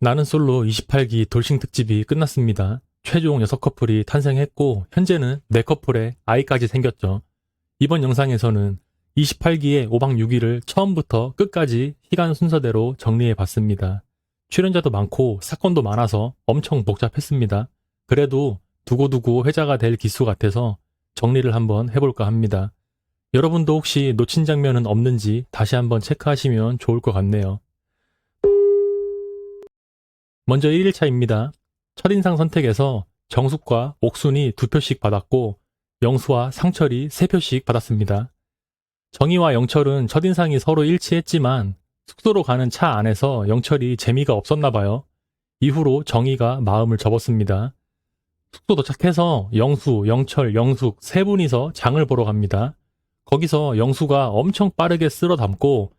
나는 솔로 28기 돌싱 특집이 끝났습니다. 최종 6커플이 탄생했고 현재는 4커플에 아이까지 생겼죠. 이번 영상에서는 28기의 5박 6일을 처음부터 끝까지 시간 순서대로 정리해봤습니다. 출연자도 많고 사건도 많아서 엄청 복잡했습니다. 그래도 두고두고 회자가 될 기수 같아서 정리를 한번 해볼까 합니다. 여러분도 혹시 놓친 장면은 없는지 다시 한번 체크하시면 좋을 것 같네요. 먼저 1일차입니다. 첫인상 선택에서 정숙과 옥순이 2표씩 받았고 영수와 상철이 3표씩 받았습니다. 정희와 영철은 첫인상이 서로 일치했지만 숙소로 가는 차 안에서 영철이 재미가 없었나 봐요. 이후로 정희가 마음을 접었습니다. 숙소 도착해서 영수, 영철, 영숙 3분이서 장을 보러 갑니다. 거기서 영수가 엄청 빠르게 쓸어 담고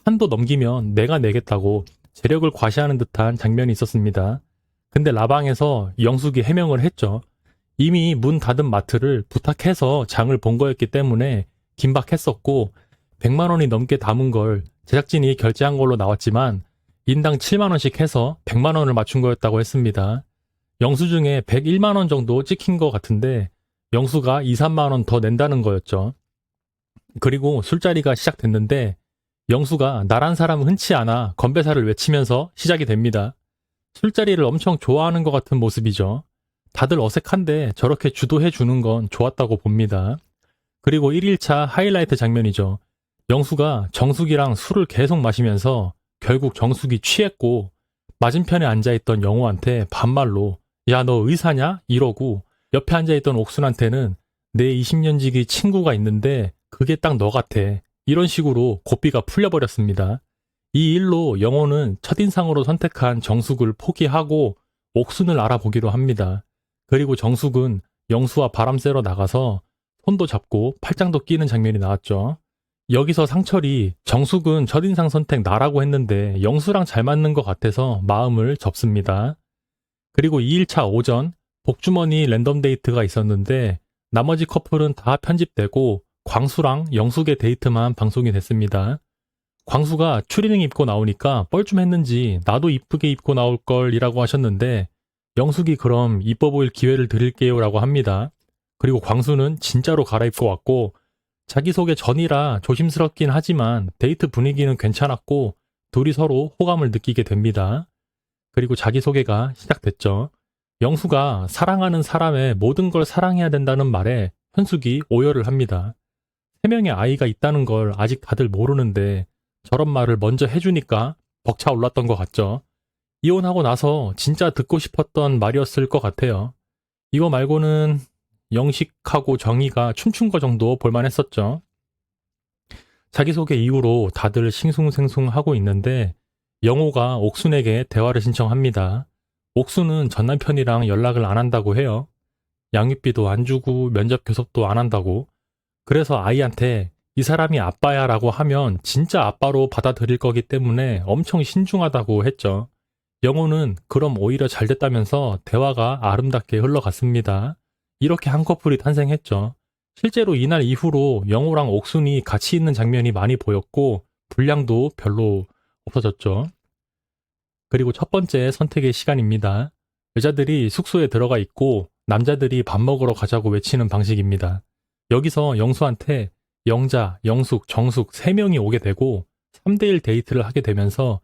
한도 넘기면 내가 내겠다고 재력을 과시하는 듯한 장면이 있었습니다. 근데 라방에서 영숙이 해명을 했죠. 이미 문 닫은 마트를 부탁해서 장을 본 거였기 때문에 긴박했었고 100만 원이 넘게 담은 걸 제작진이 결제한 걸로 나왔지만 인당 7만 원씩 해서 100만 원을 맞춘 거였다고 했습니다. 영수 중에 101만 원 정도 찍힌 것 같은데 영수가 2, 3만 원 더 낸다는 거였죠. 그리고 술자리가 시작됐는데 영수가 나란 사람은 흔치 않아 건배사를 외치면서 시작이 됩니다. 술자리를 엄청 좋아하는 것 같은 모습이죠. 다들 어색한데 저렇게 주도해 주는 건 좋았다고 봅니다. 그리고 1일차 하이라이트 장면이죠. 영수가 정숙이랑 술을 계속 마시면서 결국 정숙이 취했고 맞은편에 앉아있던 영호한테 반말로 야 너 의사냐? 이러고 옆에 앉아있던 옥순한테는 내 20년 지기 친구가 있는데 그게 딱 너 같아. 이런 식으로 고삐가 풀려버렸습니다. 이 일로 영호는 첫인상으로 선택한 정숙을 포기하고 옥순을 알아보기로 합니다. 그리고 정숙은 영수와 바람 쐬러 나가서 손도 잡고 팔짱도 끼는 장면이 나왔죠. 여기서 상철이 정숙은 첫인상 선택 나라고 했는데 영수랑 잘 맞는 것 같아서 마음을 접습니다. 그리고 2일차 오전 복주머니 랜덤 데이트가 있었는데 나머지 커플은 다 편집되고 광수랑 영숙의 데이트만 방송이 됐습니다. 광수가 추리닝 입고 나오니까 뻘쭘했는지 나도 이쁘게 입고 나올 걸 이라고 하셨는데 영숙이 그럼 이뻐 보일 기회를 드릴게요 라고 합니다. 그리고 광수는 진짜로 갈아입고 왔고 자기소개 전이라 조심스럽긴 하지만 데이트 분위기는 괜찮았고 둘이 서로 호감을 느끼게 됩니다. 그리고 자기소개가 시작됐죠. 영수가 사랑하는 사람의 모든 걸 사랑해야 된다는 말에 현숙이 오열을 합니다. 3명의 아이가 있다는 걸 아직 다들 모르는데 저런 말을 먼저 해주니까 벅차 올랐던 것 같죠. 이혼하고 나서 진짜 듣고 싶었던 말이었을 것 같아요. 이거 말고는 영식하고 정희가 춤춘 거 정도 볼만했었죠. 자기소개 이후로 다들 싱숭생숭하고 있는데 영호가 옥순에게 대화를 신청합니다. 옥순은 전남편이랑 연락을 안 한다고 해요. 양육비도 안 주고 면접 교섭도 안 한다고. 그래서 아이한테 이 사람이 아빠야 라고 하면 진짜 아빠로 받아들일 거기 때문에 엄청 신중하다고 했죠. 영호는 그럼 오히려 잘 됐다면서 대화가 아름답게 흘러갔습니다. 이렇게 한 커플이 탄생했죠. 실제로 이날 이후로 영호랑 옥순이 같이 있는 장면이 많이 보였고 분량도 별로 없어졌죠. 그리고 첫 번째 선택의 시간입니다. 여자들이 숙소에 들어가 있고 남자들이 밥 먹으러 가자고 외치는 방식입니다. 여기서 영수한테 영자, 영숙, 정숙 3명이 오게 되고 3대1 데이트를 하게 되면서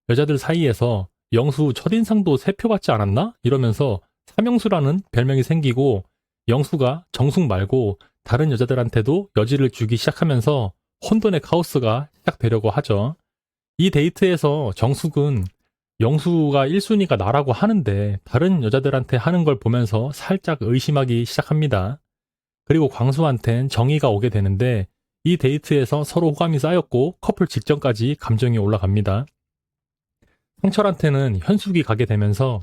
여자들 사이에서 영수 첫인상도 3표 받지 않았나? 이러면서 삼영수라는 별명이 생기고 영수가 정숙 말고 다른 여자들한테도 여지를 주기 시작하면서 혼돈의 카오스가 시작되려고 하죠. 이 데이트에서 정숙은 영수가 1순위가 나라고 하는데 다른 여자들한테 하는 걸 보면서 살짝 의심하기 시작합니다. 그리고 광수한텐 정희가 오게 되는데 이 데이트에서 서로 호감이 쌓였고 커플 직전까지 감정이 올라갑니다. 상철한테는 현숙이 가게 되면서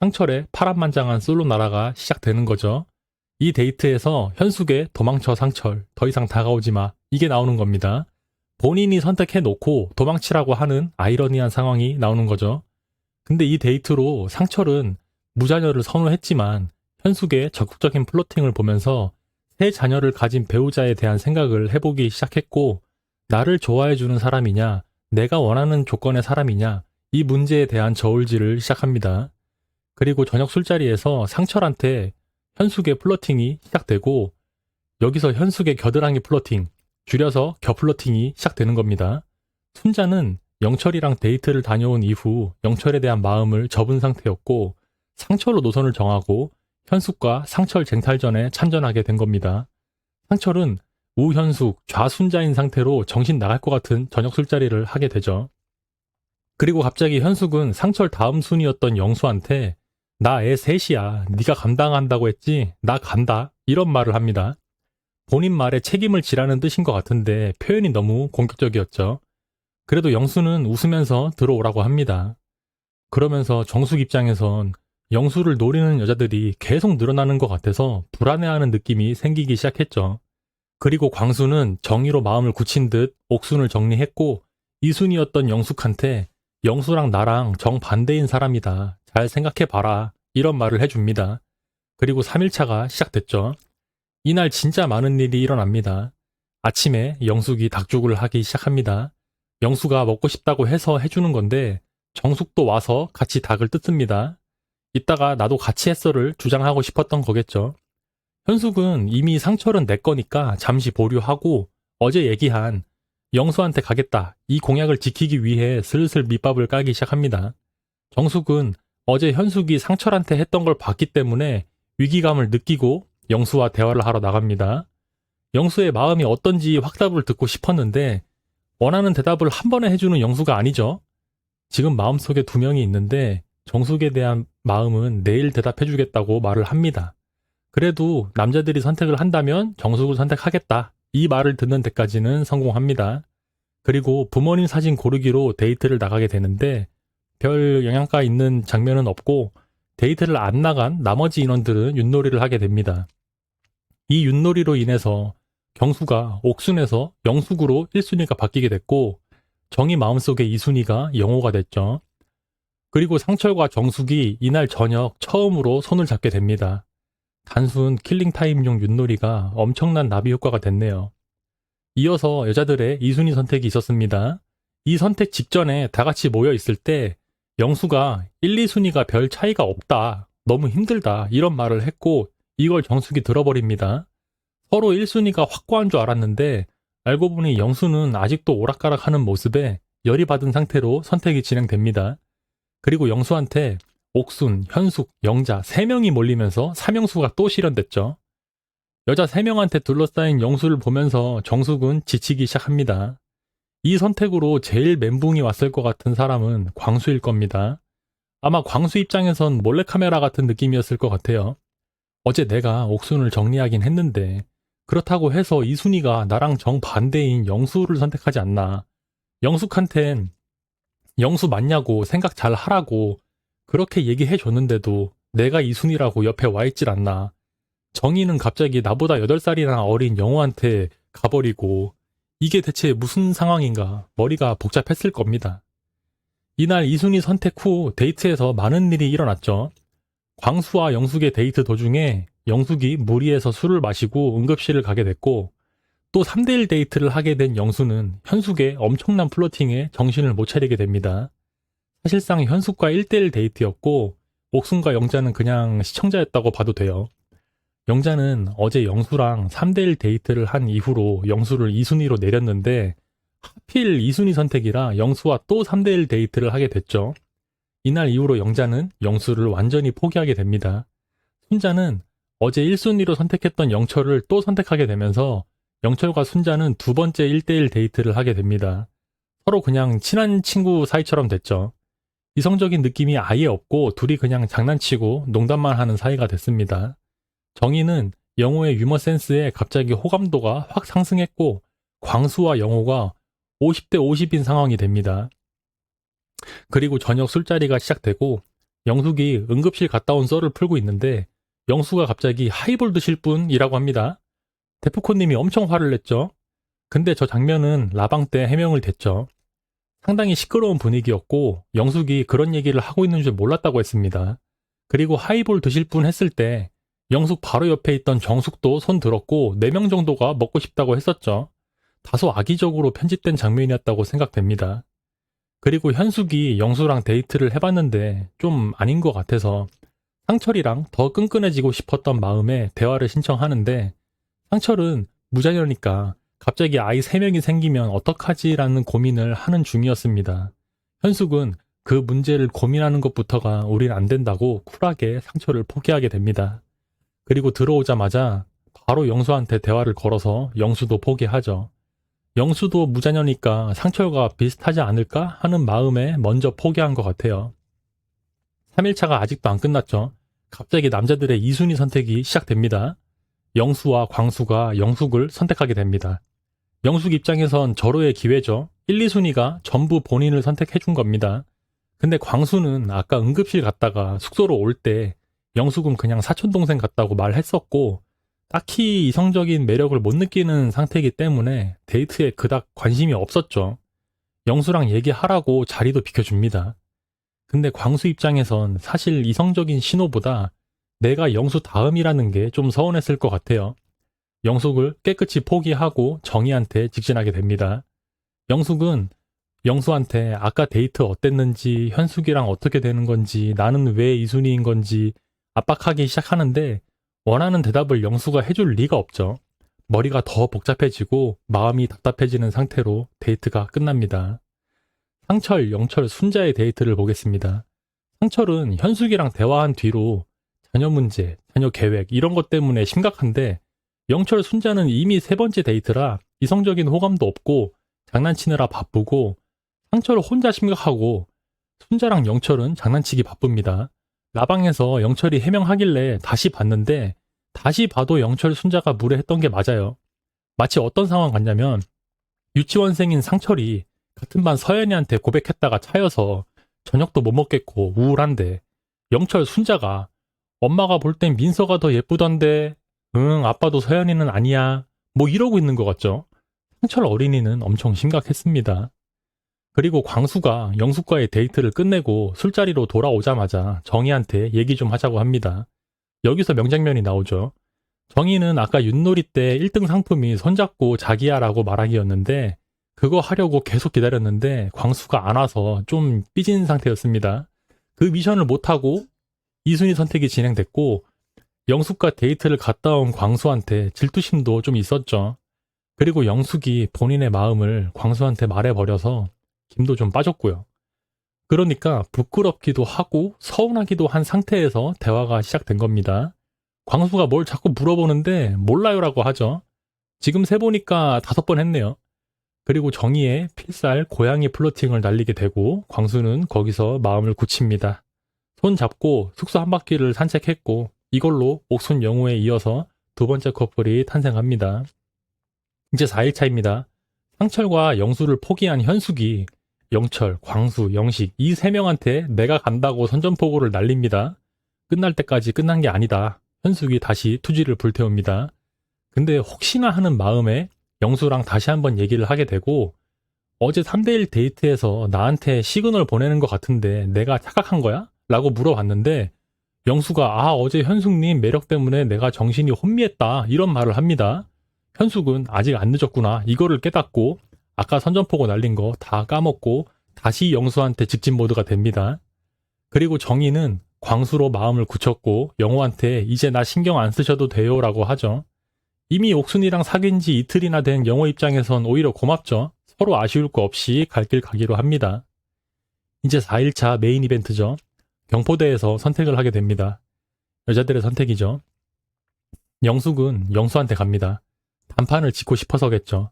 상철의 파란만장한 솔로 나라가 시작되는 거죠. 이 데이트에서 현숙의 도망쳐 상철, 더 이상 다가오지 마, 이게 나오는 겁니다. 본인이 선택해놓고 도망치라고 하는 아이러니한 상황이 나오는 거죠. 근데 이 데이트로 상철은 무자녀를 선호했지만 현숙의 적극적인 플로팅을 보면서 새 자녀를 가진 배우자에 대한 생각을 해보기 시작했고 나를 좋아해주는 사람이냐, 내가 원하는 조건의 사람이냐 이 문제에 대한 저울질을 시작합니다. 그리고 저녁 술자리에서 상철한테 현숙의 플러팅이 시작되고 여기서 현숙의 겨드랑이 플러팅, 줄여서 겨플러팅이 시작되는 겁니다. 순자는 영철이랑 데이트를 다녀온 이후 영철에 대한 마음을 접은 상태였고 상철로 노선을 정하고 현숙과 상철 쟁탈전에 참전하게 된 겁니다. 상철은 우현숙, 좌순자인 상태로 정신 나갈 것 같은 저녁 술자리를 하게 되죠. 그리고 갑자기 현숙은 상철 다음 순이었던 영수한테 나 애 셋이야. 네가 감당한다고 했지? 나 간다. 이런 말을 합니다. 본인 말에 책임을 지라는 뜻인 것 같은데 표현이 너무 공격적이었죠. 그래도 영수는 웃으면서 들어오라고 합니다. 그러면서 정숙 입장에선 영수를 노리는 여자들이 계속 늘어나는 것 같아서 불안해하는 느낌이 생기기 시작했죠. 그리고 광수는 정의로 마음을 굳힌 듯 옥순을 정리했고 이순이었던 영숙한테 영수랑 나랑 정반대인 사람이다. 잘 생각해봐라. 이런 말을 해줍니다. 그리고 3일차가 시작됐죠. 이날 진짜 많은 일이 일어납니다. 아침에 영숙이 닭죽을 하기 시작합니다. 영수가 먹고 싶다고 해서 해주는 건데 정숙도 와서 같이 닭을 뜯습니다. 이따가 나도 같이 했어를 주장하고 싶었던 거겠죠. 현숙은 이미 상철은 내 거니까 잠시 보류하고 어제 얘기한 영수한테 가겠다 이 공약을 지키기 위해 슬슬 밑밥을 깔기 시작합니다. 정숙은 어제 현숙이 상철한테 했던 걸 봤기 때문에 위기감을 느끼고 영수와 대화를 하러 나갑니다. 영수의 마음이 어떤지 확답을 듣고 싶었는데 원하는 대답을 한 번에 해주는 영수가 아니죠. 지금 마음속에 두 명이 있는데 정숙에 대한 마음은 내일 대답해주겠다고 말을 합니다. 그래도 남자들이 선택을 한다면 정숙을 선택하겠다. 이 말을 듣는 데까지는 성공합니다. 그리고 부모님 사진 고르기로 데이트를 나가게 되는데 별 영향가 있는 장면은 없고 데이트를 안 나간 나머지 인원들은 윷놀이를 하게 됩니다. 이 윷놀이로 인해서 경수가 옥순에서 영숙으로 1순위가 바뀌게 됐고 정희 마음속에 2순위가 영호가 됐죠. 그리고 상철과 정숙이 이날 저녁 처음으로 손을 잡게 됩니다. 단순 킬링타임용 윷놀이가 엄청난 나비 효과가 됐네요. 이어서 여자들의 2순위 선택이 있었습니다. 이 선택 직전에 다 같이 모여 있을 때 영수가 1, 2순위가 별 차이가 없다. 너무 힘들다. 이런 말을 했고 이걸 정숙이 들어버립니다. 서로 1순위가 확고한 줄 알았는데 알고 보니 영수는 아직도 오락가락하는 모습에 열이 받은 상태로 선택이 진행됩니다. 그리고 영수한테 옥순, 현숙, 영자 3명이 몰리면서 삼영수가 또 실현됐죠. 여자 3명한테 둘러싸인 영수를 보면서 정숙은 지치기 시작합니다. 이 선택으로 제일 멘붕이 왔을 것 같은 사람은 광수일 겁니다. 아마 광수 입장에선 몰래카메라 같은 느낌이었을 것 같아요. 어제 내가 옥순을 정리하긴 했는데 그렇다고 해서 이순이가 나랑 정반대인 영수를 선택하지 않나. 영숙한텐 영수 맞냐고 생각 잘 하라고 그렇게 얘기해 줬는데도 내가 이순이라고 옆에 와 있질 않나. 정희는 갑자기 나보다 8살이나 어린 영호한테 가버리고 이게 대체 무슨 상황인가 머리가 복잡했을 겁니다. 이날 이순이 선택 후 데이트에서 많은 일이 일어났죠. 광수와 영숙의 데이트 도중에 영숙이 무리해서 술을 마시고 응급실을 가게 됐고 또 3대1 데이트를 하게 된 영수는 현숙의 엄청난 플러팅에 정신을 못 차리게 됩니다. 사실상 현숙과 1대1 데이트였고 옥순과 영자는 그냥 시청자였다고 봐도 돼요. 영자는 어제 영수랑 3대1 데이트를 한 이후로 영수를 2순위로 내렸는데 하필 2순위 선택이라 영수와 또 3대1 데이트를 하게 됐죠. 이날 이후로 영자는 영수를 완전히 포기하게 됩니다. 순자는 어제 1순위로 선택했던 영철을 또 선택하게 되면서 영철과 순자는 두 번째 1대1 데이트를 하게 됩니다. 서로 그냥 친한 친구 사이처럼 됐죠. 이성적인 느낌이 아예 없고 둘이 그냥 장난치고 농담만 하는 사이가 됐습니다. 정희는 영호의 유머 센스에 갑자기 호감도가 확 상승했고 광수와 영호가 50대 50인 상황이 됩니다. 그리고 저녁 술자리가 시작되고 영숙이 응급실 갔다 온 썰을 풀고 있는데 영수가 갑자기 하이볼 드실 분이라고 합니다. 데프콘님이 엄청 화를 냈죠. 근데 저 장면은 라방 때 해명을 됐죠. 상당히 시끄러운 분위기였고 영숙이 그런 얘기를 하고 있는 줄 몰랐다고 했습니다. 그리고 하이볼 드실 분 했을 때 영숙 바로 옆에 있던 정숙도 손 들었고 4명 정도가 먹고 싶다고 했었죠. 다소 악의적으로 편집된 장면이었다고 생각됩니다. 그리고 현숙이 영수랑 데이트를 해봤는데 좀 아닌 것 같아서 상철이랑 더 끈끈해지고 싶었던 마음에 대화를 신청하는데 상철은 무자녀니까 갑자기 아이 3명이 생기면 어떡하지라는 고민을 하는 중이었습니다. 현숙은 그 문제를 고민하는 것부터가 우린 안 된다고 쿨하게 상철을 포기하게 됩니다. 그리고 들어오자마자 바로 영수한테 대화를 걸어서 영수도 포기하죠. 영수도 무자녀니까 상철과 비슷하지 않을까 하는 마음에 먼저 포기한 것 같아요. 3일차가 아직도 안 끝났죠. 갑자기 남자들의 2순위 선택이 시작됩니다. 영수와 광수가 영숙을 선택하게 됩니다. 영숙 입장에선 절호의 기회죠. 1, 2순위가 전부 본인을 선택해준 겁니다. 근데 광수는 아까 응급실 갔다가 숙소로 올 때 영숙은 그냥 사촌동생 같다고 말했었고 딱히 이성적인 매력을 못 느끼는 상태이기 때문에 데이트에 그닥 관심이 없었죠. 영수랑 얘기하라고 자리도 비켜줍니다. 근데 광수 입장에선 사실 이성적인 신호보다 내가 영수 다음이라는 게 좀 서운했을 것 같아요. 영숙을 깨끗이 포기하고 정희한테 직진하게 됩니다. 영숙은 영수한테 아까 데이트 어땠는지, 현숙이랑 어떻게 되는 건지, 나는 왜 이순희인 건지 압박하기 시작하는데 원하는 대답을 영수가 해줄 리가 없죠. 머리가 더 복잡해지고 마음이 답답해지는 상태로 데이트가 끝납니다. 상철, 영철, 순자의 데이트를 보겠습니다. 상철은 현숙이랑 대화한 뒤로 자녀 문제, 자녀 계획 이런 것 때문에 심각한데 영철, 순자는 이미 3번째 데이트라 이성적인 호감도 없고 장난치느라 바쁘고 상철 혼자 심각하고 순자랑 영철은 장난치기 바쁩니다. 라방에서 영철이 해명하길래 다시 봤는데 다시 봐도 영철, 순자가 무례했던 게 맞아요. 마치 어떤 상황 같냐면 유치원생인 상철이 같은 반 서연이한테 고백했다가 차여서 저녁도 못 먹겠고 우울한데 영철, 순자가 엄마가 볼 땐 민서가 더 예쁘던데 응 아빠도 서연이는 아니야 뭐 이러고 있는 것 같죠. 상철 어린이는 엄청 심각했습니다. 그리고 광수가 영숙과의 데이트를 끝내고 술자리로 돌아오자마자 정희한테 얘기 좀 하자고 합니다. 여기서 명장면이 나오죠. 정희는 아까 윷놀이 때 1등 상품이 손잡고 자기야라고 말하기였는데 그거 하려고 계속 기다렸는데 광수가 안 와서 좀 삐진 상태였습니다. 그 미션을 못하고 2순위 선택이 진행됐고 영숙과 데이트를 갔다 온 광수한테 질투심도 좀 있었죠. 그리고 영숙이 본인의 마음을 광수한테 말해버려서 김도 좀 빠졌고요. 그러니까 부끄럽기도 하고 서운하기도 한 상태에서 대화가 시작된 겁니다. 광수가 뭘 자꾸 물어보는데 몰라요라고 하죠. 지금 세보니까 5번 했네요. 그리고 정희의 필살 고양이 플로팅을 날리게 되고 광수는 거기서 마음을 굳힙니다. 손 잡고 숙소 한 바퀴를 산책했고 이걸로 옥순 영우에 이어서 2번째 커플이 탄생합니다. 이제 4일차입니다. 상철과 영수를 포기한 현숙이 영철, 광수, 영식 이 3명한테 내가 간다고 선전포고를 날립니다. 끝날 때까지 끝난 게 아니다. 현숙이 다시 투지를 불태웁니다. 근데 혹시나 하는 마음에 영수랑 다시 한번 얘기를 하게 되고 어제 3대1 데이트에서 나한테 시그널 보내는 것 같은데 내가 착각한 거야? 라고 물어봤는데 영수가 어제 현숙님 매력 때문에 내가 정신이 혼미했다 이런 말을 합니다. 현숙은 아직 안 늦었구나 이거를 깨닫고 아까 선전포고 날린 거 다 까먹고 다시 영수한테 직진 모드가 됩니다. 그리고 정희는 광수로 마음을 굳혔고 영호한테 이제 나 신경 안 쓰셔도 돼요 라고 하죠. 이미 옥순이랑 사귄 지 이틀이나 된 영호 입장에선 오히려 고맙죠. 서로 아쉬울 거 없이 갈 길 가기로 합니다. 이제 4일차 메인 이벤트죠. 경포대에서 선택을 하게 됩니다. 여자들의 선택이죠. 영숙은 영수한테 갑니다. 단판을 짓고 싶어서겠죠.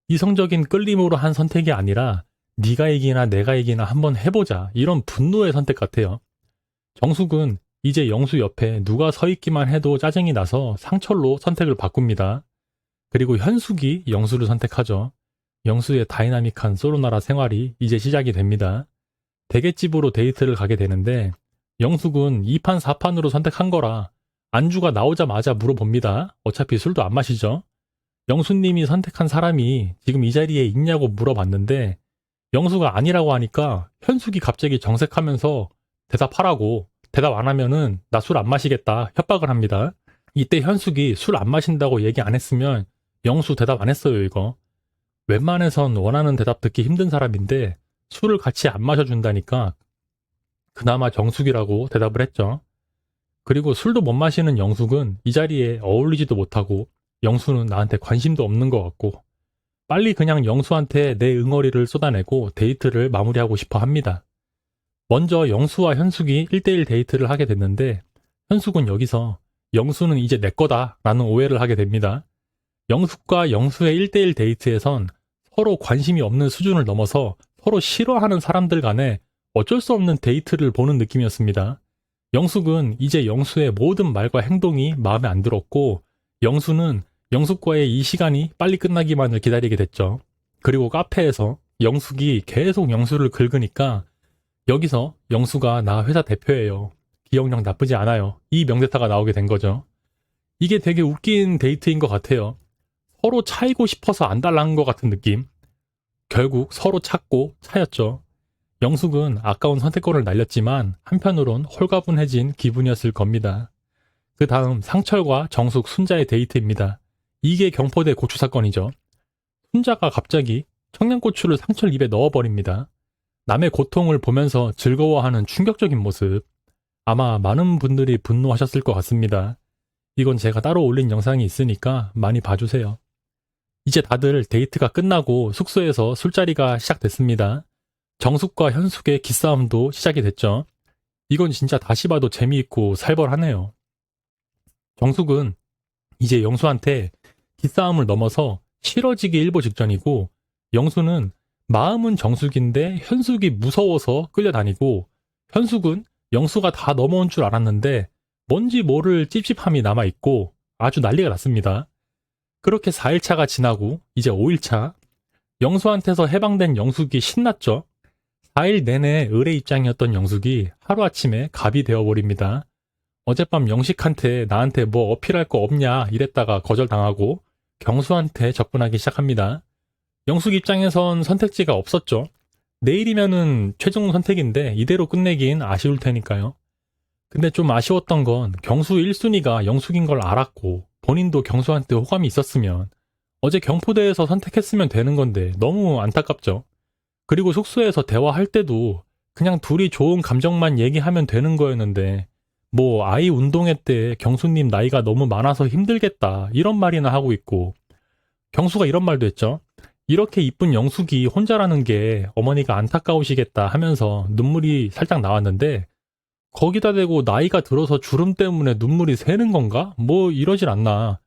이성적인 끌림으로 한 선택이 아니라 네가 이기나 내가 이기나 한번 해보자 이런 분노의 선택 같아요. 정숙은 이제 영수 옆에 누가 서 있기만 해도 짜증이 나서 상철로 선택을 바꿉니다. 그리고 현숙이 영수를 선택하죠. 영수의 다이나믹한 솔로나라 생활이 이제 시작이 됩니다. 대게집으로 데이트를 가게 되는데 영숙은 2판 4판으로 선택한 거라 안주가 나오자마자 물어봅니다. 어차피 술도 안 마시죠. 영수님이 선택한 사람이 지금 이 자리에 있냐고 물어봤는데 영수가 아니라고 하니까 현숙이 갑자기 정색하면서 대답하라고 대답 안 하면은 나 술 안 마시겠다 협박을 합니다. 이때 현숙이 술 안 마신다고 얘기 안 했으면 영수 대답 안 했어요 이거. 웬만해선 원하는 대답 듣기 힘든 사람인데 술을 같이 안 마셔준다니까 그나마 정숙이라고 대답을 했죠. 그리고 술도 못 마시는 영숙은 이 자리에 어울리지도 못하고 영수는 나한테 관심도 없는 것 같고 빨리 그냥 영수한테 내 응어리를 쏟아내고 데이트를 마무리하고 싶어 합니다. 먼저 영수와 현숙이 1대1 데이트를 하게 됐는데 현숙은 여기서 영수는 이제 내 거다 라는 오해를 하게 됩니다. 영숙과 영수의 1대1 데이트에선 서로 관심이 없는 수준을 넘어서 서로 싫어하는 사람들 간에 어쩔 수 없는 데이트를 보는 느낌이었습니다. 영숙은 이제 영수의 모든 말과 행동이 마음에 안 들었고 영수는 영숙과의 이 시간이 빨리 끝나기만을 기다리게 됐죠. 그리고 카페에서 영숙이 계속 영수를 긁으니까 여기서 영수가 나 회사 대표예요. 기억력 나쁘지 않아요. 이 명대사가 나오게 된 거죠. 이게 되게 웃긴 데이트인 것 같아요. 서로 차이고 싶어서 안 달라는 것 같은 느낌. 결국 서로 찾고 차였죠. 영숙은 아까운 선택권을 날렸지만 한편으론 홀가분해진 기분이었을 겁니다. 그 다음 상철과 정숙, 순자의 데이트입니다. 이게 경포대 고추 사건이죠. 순자가 갑자기 청양고추를 상철 입에 넣어버립니다. 남의 고통을 보면서 즐거워하는 충격적인 모습. 아마 많은 분들이 분노하셨을 것 같습니다. 이건 제가 따로 올린 영상이 있으니까 많이 봐주세요. 이제 다들 데이트가 끝나고 숙소에서 술자리가 시작됐습니다. 정숙과 현숙의 기싸움도 시작이 됐죠. 이건 진짜 다시 봐도 재미있고 살벌하네요. 정숙은 이제 영수한테 기싸움을 넘어서 싫어지기 일보 직전이고 영수는 마음은 정숙인데 현숙이 무서워서 끌려다니고 현숙은 영수가 다 넘어온 줄 알았는데 뭔지 모를 찝찝함이 남아있고 아주 난리가 났습니다. 그렇게 4일차가 지나고 이제 5일차 영수한테서 해방된 영숙이 신났죠. 4일 내내 을의 입장이었던 영숙이 하루아침에 갑이 되어버립니다. 어젯밤 영식한테 나한테 뭐 어필할 거 없냐 이랬다가 거절당하고 경수한테 접근하기 시작합니다. 영숙 입장에선 선택지가 없었죠. 내일이면은 최종 선택인데 이대로 끝내긴 아쉬울 테니까요. 근데 좀 아쉬웠던 건 경수 1순위가 영숙인 걸 알았고 본인도 경수한테 호감이 있었으면 어제 경포대에서 선택했으면 되는 건데 너무 안타깝죠. 그리고 숙소에서 대화할 때도 그냥 둘이 좋은 감정만 얘기하면 되는 거였는데 뭐 아이 운동회 때 경수님 나이가 너무 많아서 힘들겠다 이런 말이나 하고 있고 경수가 이런 말도 했죠. 이렇게 이쁜 영숙이 혼자라는 게 어머니가 안타까우시겠다 하면서 눈물이 살짝 나왔는데 거기다 대고 나이가 들어서 주름 때문에 눈물이 새는 건가? 뭐 이러질 않나.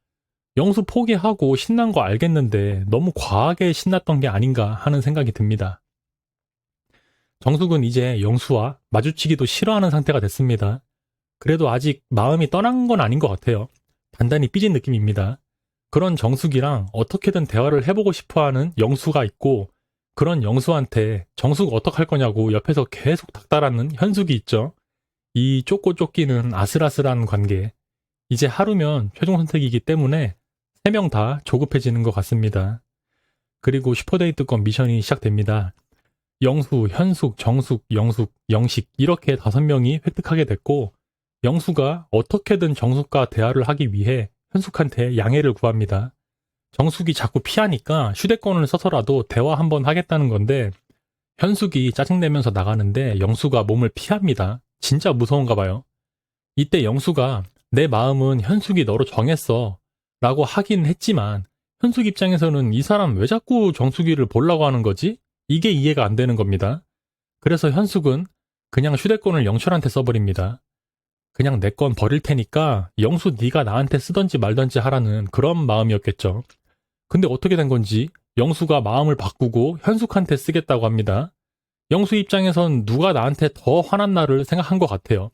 영수 포기하고 신난 거 알겠는데 너무 과하게 신났던 게 아닌가 하는 생각이 듭니다. 정숙은 이제 영수와 마주치기도 싫어하는 상태가 됐습니다. 그래도 아직 마음이 떠난 건 아닌 것 같아요. 단단히 삐진 느낌입니다. 그런 정숙이랑 어떻게든 대화를 해보고 싶어하는 영수가 있고 그런 영수한테 정숙 어떡할 거냐고 옆에서 계속 닥달하는 현숙이 있죠. 이 쫓고 쫓기는 아슬아슬한 관계. 이제 하루면 최종 선택이기 때문에 3명 다 조급해지는 것 같습니다. 그리고 슈퍼데이트권 미션이 시작됩니다. 영수, 현숙, 정숙, 영숙, 영식 이렇게 5명이 획득하게 됐고 영수가 어떻게든 정숙과 대화를 하기 위해 현숙한테 양해를 구합니다. 정숙이 자꾸 피하니까 휴대폰을 써서라도 대화 한번 하겠다는 건데 현숙이 짜증내면서 나가는데 영수가 몸을 피합니다. 진짜 무서운가 봐요. 이때 영수가 내 마음은 현숙이 너로 정했어 라고 하긴 했지만 현숙 입장에서는 이 사람 왜 자꾸 정숙이를 보려고 하는 거지? 이게 이해가 안 되는 겁니다. 그래서 현숙은 그냥 휴대폰을 영철한테 써버립니다. 그냥 내 건 버릴 테니까 영수 네가 나한테 쓰던지 말던지 하라는 그런 마음이었겠죠. 근데 어떻게 된 건지 영수가 마음을 바꾸고 현숙한테 쓰겠다고 합니다. 영수 입장에선 누가 나한테 더 화난 날을 생각한 것 같아요.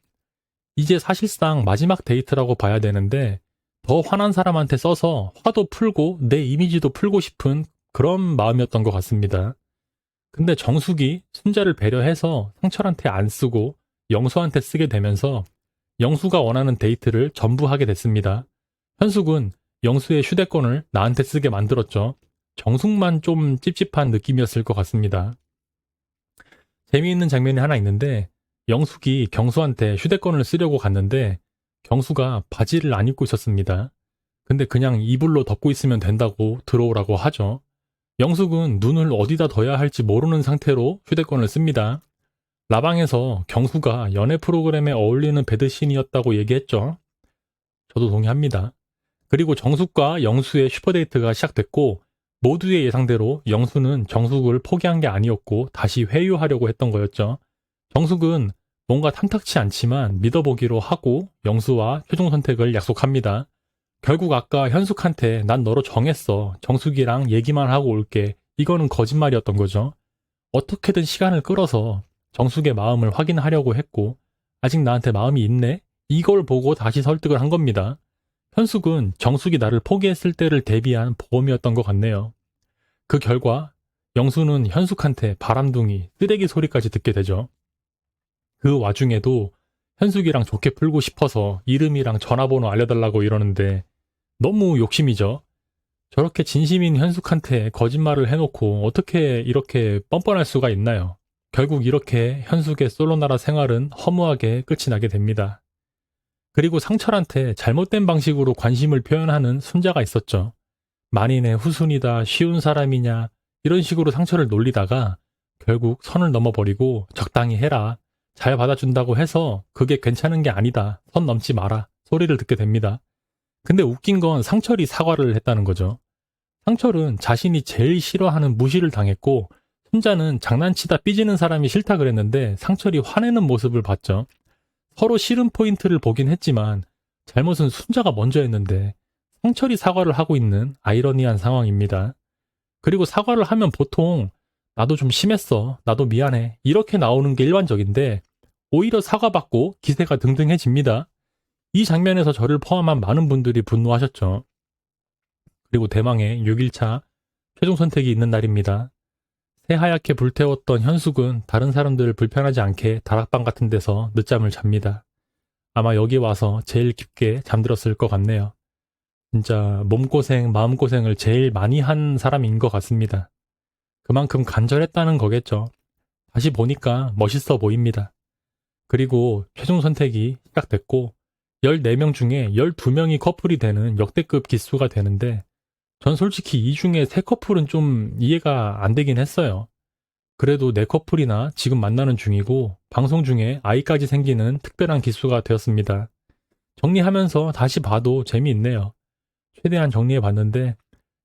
이제 사실상 마지막 데이트라고 봐야 되는데 더 화난 사람한테 써서 화도 풀고 내 이미지도 풀고 싶은 그런 마음이었던 것 같습니다. 근데 정숙이 순자를 배려해서 상철한테 안 쓰고 영수한테 쓰게 되면서 영수가 원하는 데이트를 전부 하게 됐습니다. 현숙은 영수의 휴대폰을 나한테 쓰게 만들었죠. 정숙만 좀 찝찝한 느낌이었을 것 같습니다. 재미있는 장면이 하나 있는데 영숙이 경수한테 휴대폰을 쓰려고 갔는데 경수가 바지를 안 입고 있었습니다. 근데 그냥 이불로 덮고 있으면 된다고 들어오라고 하죠. 영숙은 눈을 어디다 둬야 할지 모르는 상태로 휴대권을 씁니다. 라방에서 경수가 연애 프로그램에 어울리는 배드신이었다고 얘기했죠. 저도 동의합니다. 그리고 정숙과 영수의 슈퍼데이트가 시작됐고 모두의 예상대로 영수는 정숙을 포기한 게 아니었고 다시 회유하려고 했던 거였죠. 정숙은 뭔가 탐탁치 않지만 믿어보기로 하고 영수와 최종 선택을 약속합니다. 결국 아까 현숙한테 난 너로 정했어. 정숙이랑 얘기만 하고 올게. 이거는 거짓말이었던 거죠. 어떻게든 시간을 끌어서 정숙의 마음을 확인하려고 했고 아직 나한테 마음이 있네? 이걸 보고 다시 설득을 한 겁니다. 현숙은 정숙이 나를 포기했을 때를 대비한 보험이었던 것 같네요. 그 결과 영수는 현숙한테 바람둥이, 쓰레기 소리까지 듣게 되죠. 그 와중에도 현숙이랑 좋게 풀고 싶어서 이름이랑 전화번호 알려달라고 이러는데 너무 욕심이죠. 저렇게 진심인 현숙한테 거짓말을 해놓고 어떻게 이렇게 뻔뻔할 수가 있나요? 결국 이렇게 현숙의 솔로나라 생활은 허무하게 끝이 나게 됩니다. 그리고 상철한테 잘못된 방식으로 관심을 표현하는 순자가 있었죠. 만인의 후순이다, 쉬운 사람이냐 이런 식으로 상철을 놀리다가 결국 선을 넘어버리고 적당히 해라. 잘 받아준다고 해서 그게 괜찮은 게 아니다. 선 넘지 마라. 소리를 듣게 됩니다. 근데 웃긴 건 상철이 사과를 했다는 거죠. 상철은 자신이 제일 싫어하는 무시를 당했고 순자는 장난치다 삐지는 사람이 싫다 그랬는데 상철이 화내는 모습을 봤죠. 서로 싫은 포인트를 보긴 했지만 잘못은 순자가 먼저 했는데 상철이 사과를 하고 있는 아이러니한 상황입니다. 그리고 사과를 하면 보통 나도 좀 심했어. 나도 미안해. 이렇게 나오는 게 일반적인데 오히려 사과받고 기세가 등등해집니다. 이 장면에서 저를 포함한 많은 분들이 분노하셨죠. 그리고 대망의 6일차 최종 선택이 있는 날입니다. 새하얗게 불태웠던 현숙은 다른 사람들 불편하지 않게 다락방 같은 데서 늦잠을 잡니다. 아마 여기 와서 제일 깊게 잠들었을 것 같네요. 진짜 몸고생, 마음고생을 제일 많이 한 사람인 것 같습니다. 그만큼 간절했다는 거겠죠. 다시 보니까 멋있어 보입니다. 그리고 최종 선택이 시작됐고 14명 중에 12명이 커플이 되는 역대급 기수가 되는데 전 솔직히 이 중에 3커플은 좀 이해가 안 되긴 했어요. 그래도 4커플이나 지금 만나는 중이고 방송 중에 아이까지 생기는 특별한 기수가 되었습니다. 정리하면서 다시 봐도 재미있네요. 최대한 정리해봤는데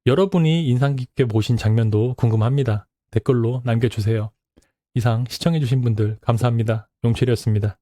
여러분이 인상 깊게 보신 장면도 궁금합니다. 댓글로 남겨주세요. 이상 시청해주신 분들 감사합니다. 용철이었습니다.